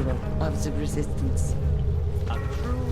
hero of the Resistance. A true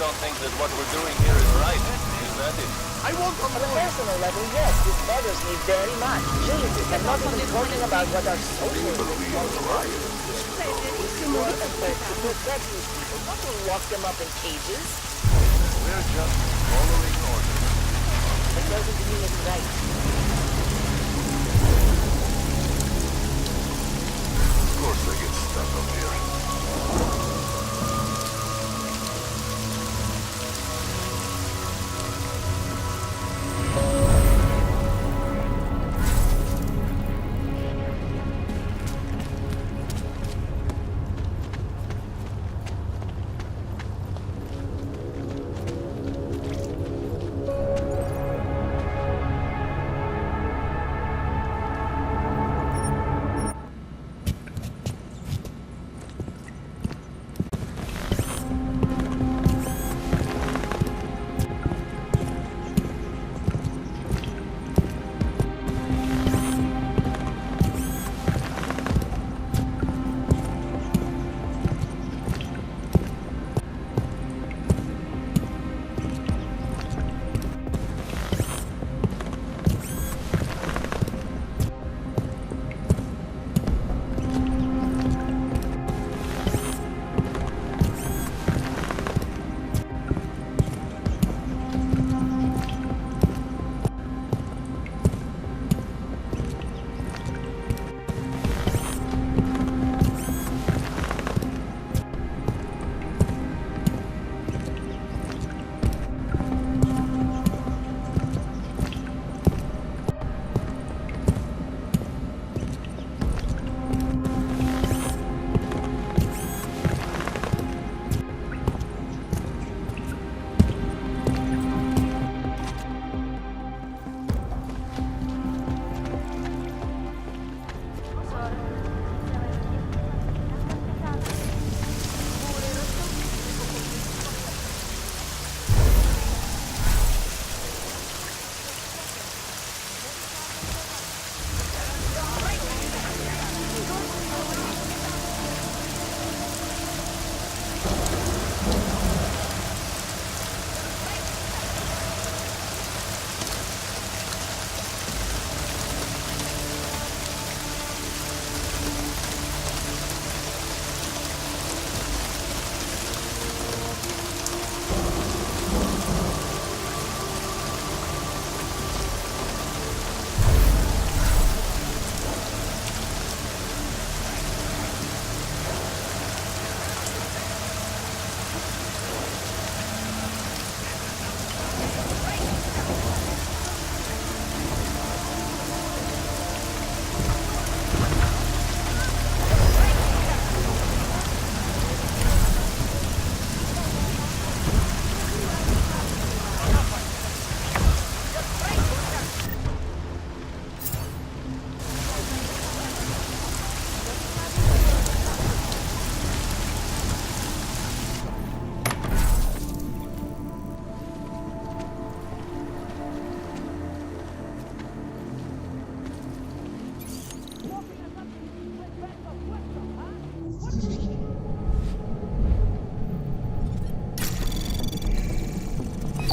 don't think that what we're doing here is right, is that it? I want On a personal level, yes, this bothers me very much. Jesus, I'm not even talking about what our social responsibilities. It's more effort to protect these people, not to lock them up in cages. We're just following orders. That doesn't mean it's right. Of course they get stuck up here.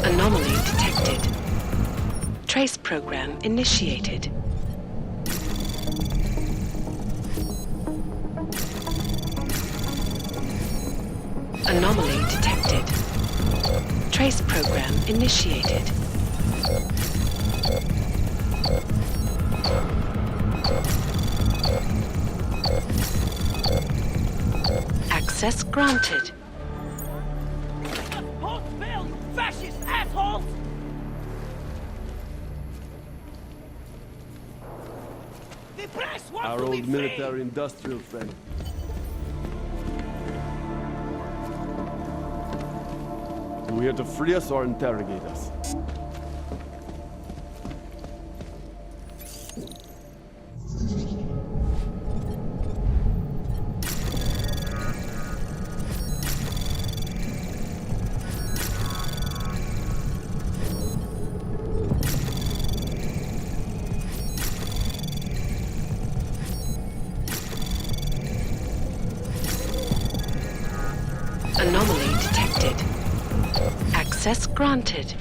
Anomaly detected. Trace program initiated. Anomaly detected. Trace program initiated. Access granted. Hold still, you fascist assholes! The press wants Our to be old free! military-industrial friend. Are we here to free us or interrogate us? Anomaly detected. Access granted.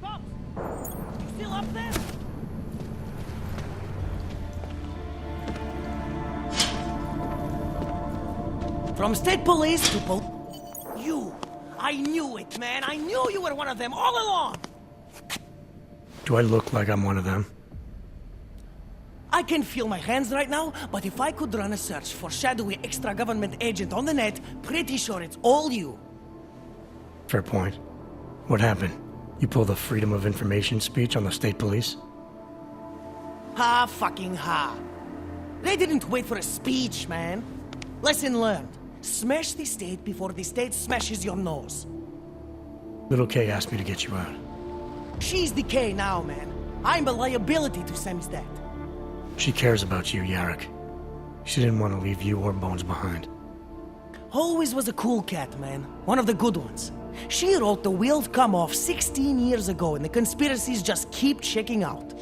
Cops! You still up there? From state police to You! I knew it, man! I knew you were one of them all along! Do I look like I'm one of them? I can feel my hands right now, but if I could run a search for shadowy extra-government agent on the net, pretty sure it's all you. Fair point. What happened? You pulled a Freedom of Information speech on the state police? Ha fucking ha. They didn't wait for a speech, man. Lesson learned. Smash the state before the state smashes your nose. Little K asked me to get you out. She's the K now, man. I'm a liability to Sam's dad. She cares about you, Yarrick. She didn't want to leave you or Bones behind. Always was a cool cat, man. One of the good ones. She wrote The Wheels Come Off 16 years ago, and the conspiracies just keep checking out.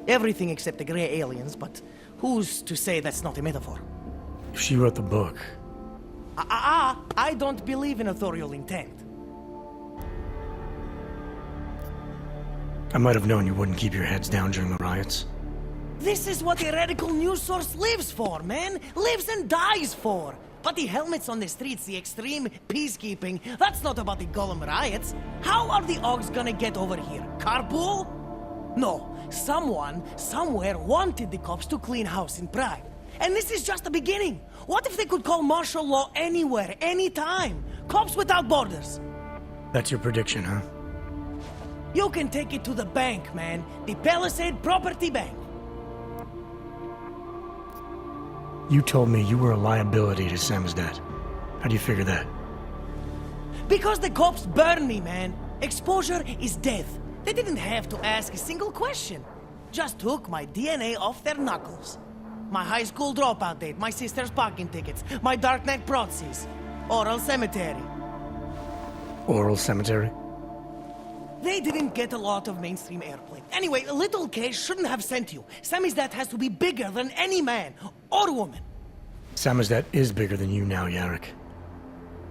Everything except the gray aliens, but who's to say that's not a metaphor? If she wrote the book, I don't believe in authorial intent. I might have known you wouldn't keep your heads down during the riots. This is what a radical news source lives for, man! Lives and dies for! But the helmets on the streets, the extreme peacekeeping, that's not about the Golem riots. How are the Ogs gonna get over here? Carpool? No, someone, somewhere wanted the cops to clean house in Prague. And this is just the beginning. What if they could call martial law anywhere, anytime? Cops without borders. That's your prediction, huh? You can take it to the bank, man. The Palisade Property Bank. You told me you were a liability to Sam's dad. How do you figure that? Because the cops burn me, man. Exposure is death. They didn't have to ask a single question. Just took my DNA off their knuckles. My high school dropout date, my sister's parking tickets, my darknet proxies. Oral cemetery. Oral cemetery? They didn't get a lot of mainstream airplay. Anyway, Little K shouldn't have sent you. Sammy's dad has to be bigger than any man or woman. Sam's dad is bigger than you now, Yarrick.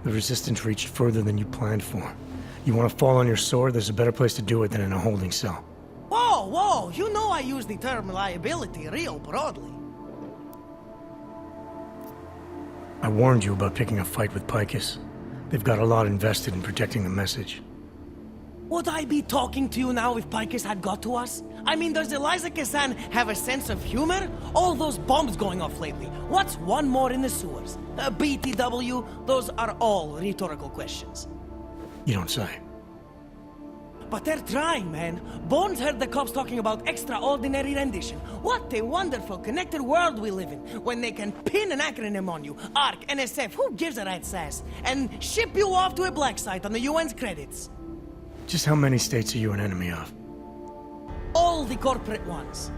The Resistance reached further than you planned for. You want to fall on your sword, there's a better place to do it than in a holding cell. Whoa, whoa, you know I use the term liability real broadly. I warned you about picking a fight with Picus. They've got a lot invested in protecting the message. Would I be talking to you now if Picus had got to us? I mean, does Eliza Kazan have a sense of humor? All those bombs going off lately. What's one more in the sewers? BTW? Those are all rhetorical questions. You don't say. But they're trying, man. Bones heard the cops talking about extraordinary rendition. What a wonderful connected world we live in, when they can pin an acronym on you, ARC, NSF, who gives a rat's ass, and ship you off to a black site on the UN's credits. Just how many states are you an enemy of? All the corporate ones.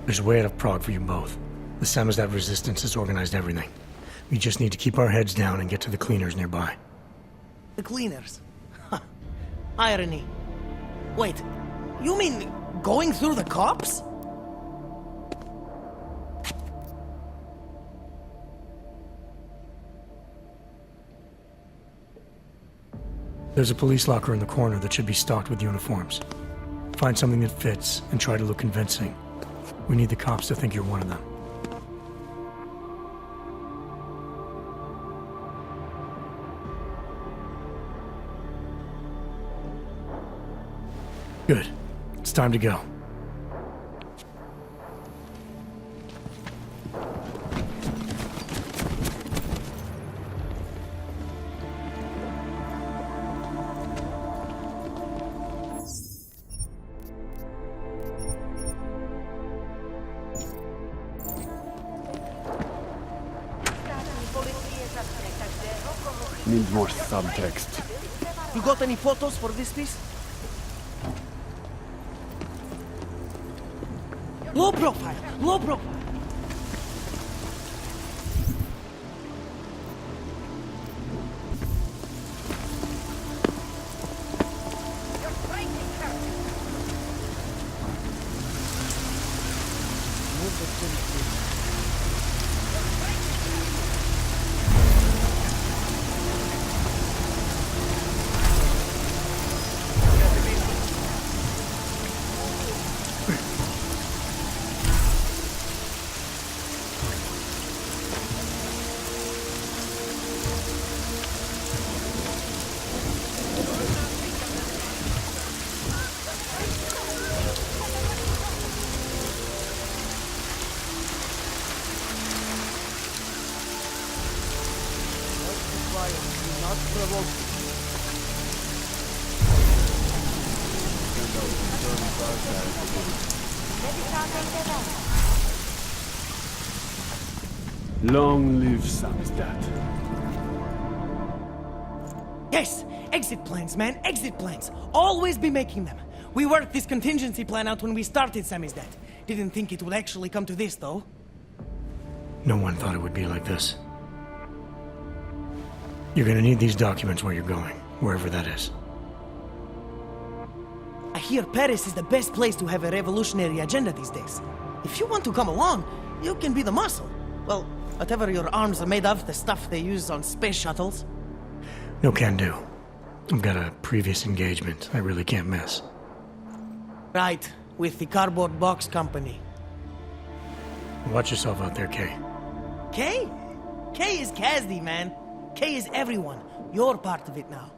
There's a way out of Prague for you both. The Samizdat resistance has organized everything. We just need to keep our heads down and get to the cleaners nearby. The cleaners? Irony. Wait, you mean going through the cops? There's a police locker in the corner that should be stocked with uniforms. Find something that fits and try to look convincing. We need the cops to think you're one of them. Good. It's time to go. Need more subtext. You got any photos for this piece? Low profile, low profile. Not provoke. Long live Samizdat. Yes! Exit plans, man, exit plans. Always be making them. We worked this contingency plan out when we started Samizdat. Didn't think it would actually come to this, though. No one thought it would be like this. You're gonna need these documents where you're going, wherever that is. I hear Paris is the best place to have a revolutionary agenda these days. If you want to come along, you can be the muscle. Well, whatever your arms are made of, the stuff they use on space shuttles. No can do. I've got a previous engagement I really can't miss. Right, with the cardboard box company. Watch yourself out there, Kay. Kay? Kay is Kazdi, man. Kay is everyone. You're part of it now.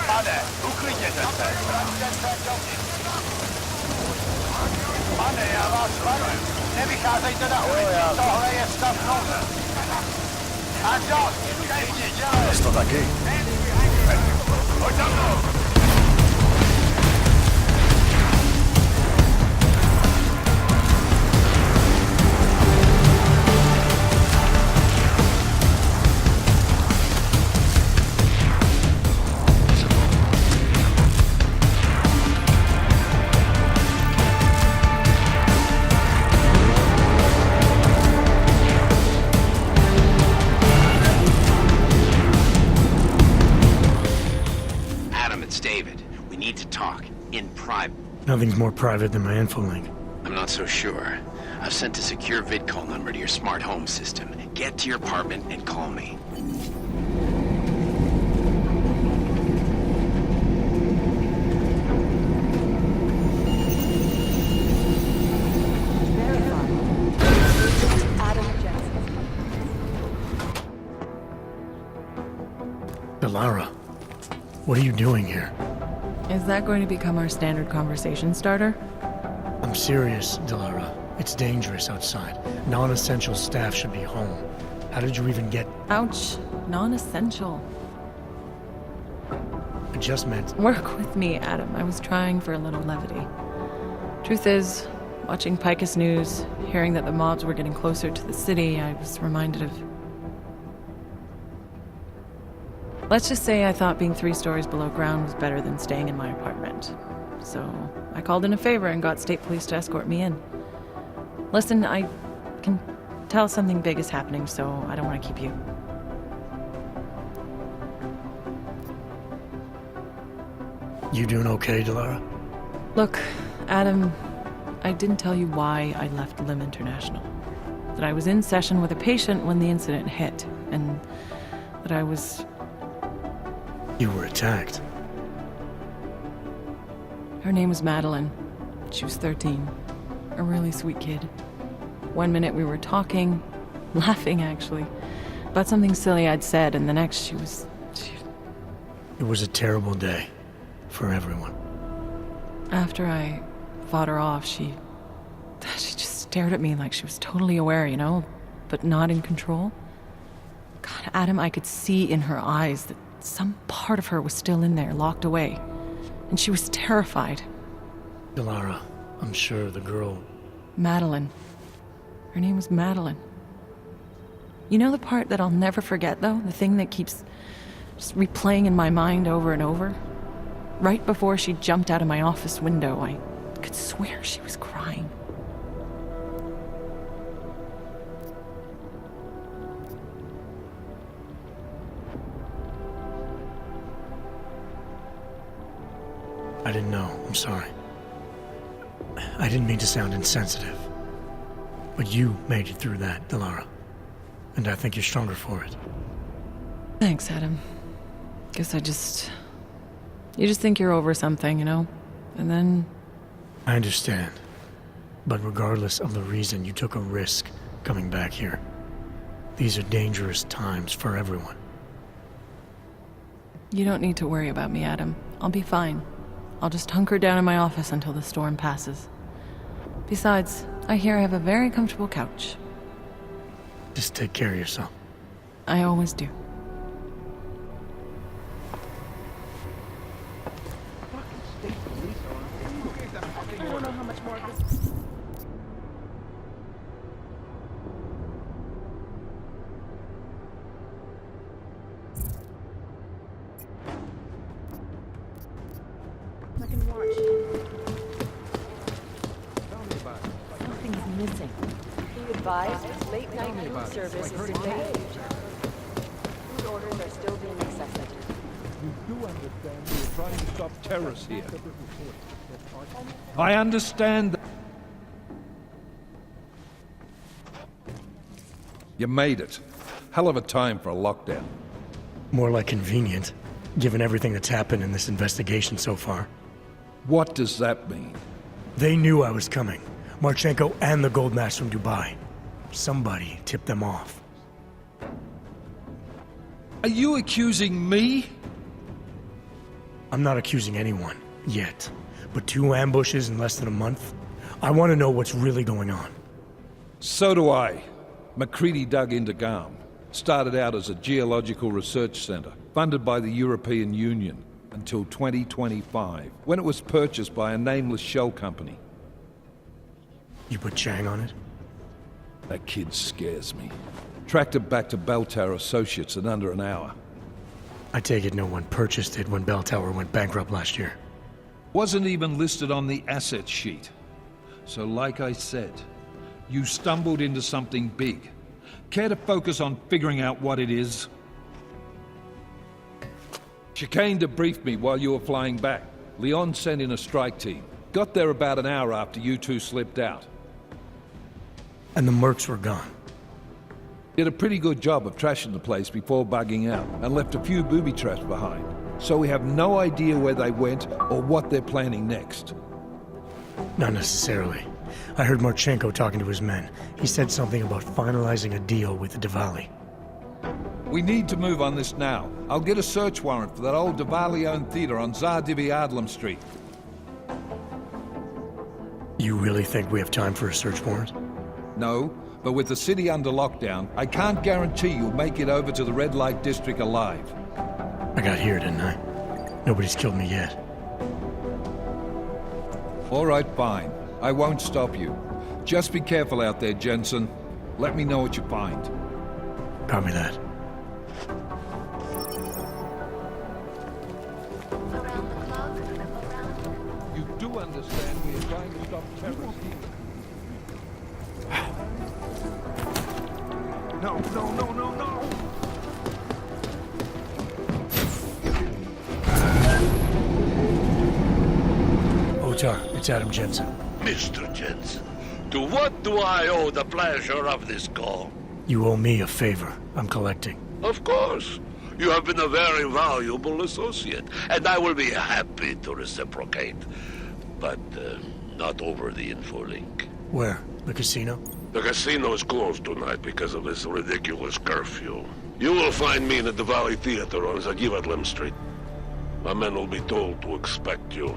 Pane, uklidněte se. Pane, já vás varuju. Nevycházejte na ulici, tohle je stav nouze. A dost, všichni dělej. Jsi to taky? Pojď za mnou. Nothing's more private than my info link. I'm not so sure. I've sent a secure vidcall number to your smart home system. Get to your apartment and call me. Delara, what are you doing here? Is that going to become our standard conversation starter? I'm serious, Delara. It's dangerous outside. Non-essential staff should be home. How did you even get... Ouch. Non-essential. I just meant... Work with me, Adam. I was trying for a little levity. Truth is, watching Picus News, hearing that the mobs were getting closer to the city, I was reminded of... Let's just say I thought being 3 stories below ground was better than staying in my apartment. So I called in a favor and got state police to escort me in. Listen, I can tell something big is happening, so I don't want to keep you. You doing okay, Delara? Look, Adam, I didn't tell you why I left Lim International. That I was in session with a patient when the incident hit, and that I was... You were attacked. Her name was Madeline. She was 13. A really sweet kid. One minute we were talking, laughing actually, about something silly I'd said, and the next she was... It was a terrible day. For everyone. After I fought her off, she just stared at me like she was totally aware, you know, but not in control. God, Adam, I could see in her eyes that some part of her was still in there, locked away. And she was terrified. Delara, I'm sure the girl... Madeline. Her name was Madeline. You know the part that I'll never forget, though? The thing that keeps just replaying in my mind over and over? Right before she jumped out of my office window, I could swear she was crying. I didn't know. I'm sorry. I didn't mean to sound insensitive. But you made it through that, Delara. And I think you're stronger for it. Thanks, Adam. Guess you just think you're over something, you know? And then... I understand. But regardless of the reason, you took a risk coming back here. These are dangerous times for everyone. You don't need to worry about me, Adam. I'll be fine. I'll just hunker down in my office until the storm passes. Besides, I hear I have a very comfortable couch. Just take care of yourself. I always do. Late night food service is engaged. Food orders are still being accepted. You do understand we are trying to stop terrorists here. I understand that. You made it. Hell of a time for a lockdown. More like convenient, given everything that's happened in this investigation so far. What does that mean? They knew I was coming. Marchenko and the gold mask from Dubai. Somebody tipped them off. Are you accusing me? I'm not accusing anyone, yet. But 2 ambushes in less than a month? I want to know what's really going on. So do I. McCready dug into GARM. Started out as a geological research center, funded by the European Union, until 2025, when it was purchased by a nameless shell company. You put Chang on it? That kid scares me. Tracked it back to Bell Tower Associates in under an hour. I take it no one purchased it when Bell Tower went bankrupt last year. Wasn't even listed on the asset sheet. So like I said, you stumbled into something big. Care to focus on figuring out what it is? Chicane debriefed me while you were flying back. Leon sent in a strike team. Got there about an hour after you two slipped out. And the mercs were gone. Did a pretty good job of trashing the place before bugging out, and left a few booby traps behind. So we have no idea where they went or what they're planning next. Not necessarily. I heard Marchenko talking to his men. He said something about finalizing a deal with the Diwali. We need to move on this now. I'll get a search warrant for that old Diwali-owned theater on Tsar Divi Adlam Street. You really think we have time for a search warrant? No, but with the city under lockdown, I can't guarantee you'll make it over to the red light district alive. I got here, didn't I? Nobody's killed me yet. All right, fine. I won't stop you. Just be careful out there, Jensen. Let me know what you find. Copy that. You do understand we are trying to stop terrorists here. No, no, no, no, no! Otar, it's Adam Jensen. Mr. Jensen, to what do I owe the pleasure of this call? You owe me a favor. I'm collecting. Of course. You have been a very valuable associate, and I will be happy to reciprocate. But not over the infolink. Where? The casino? The casino is closed tonight because of this ridiculous curfew. You will find me in the Diwali Theater on Zagivatlim Street. My men will be told to expect you.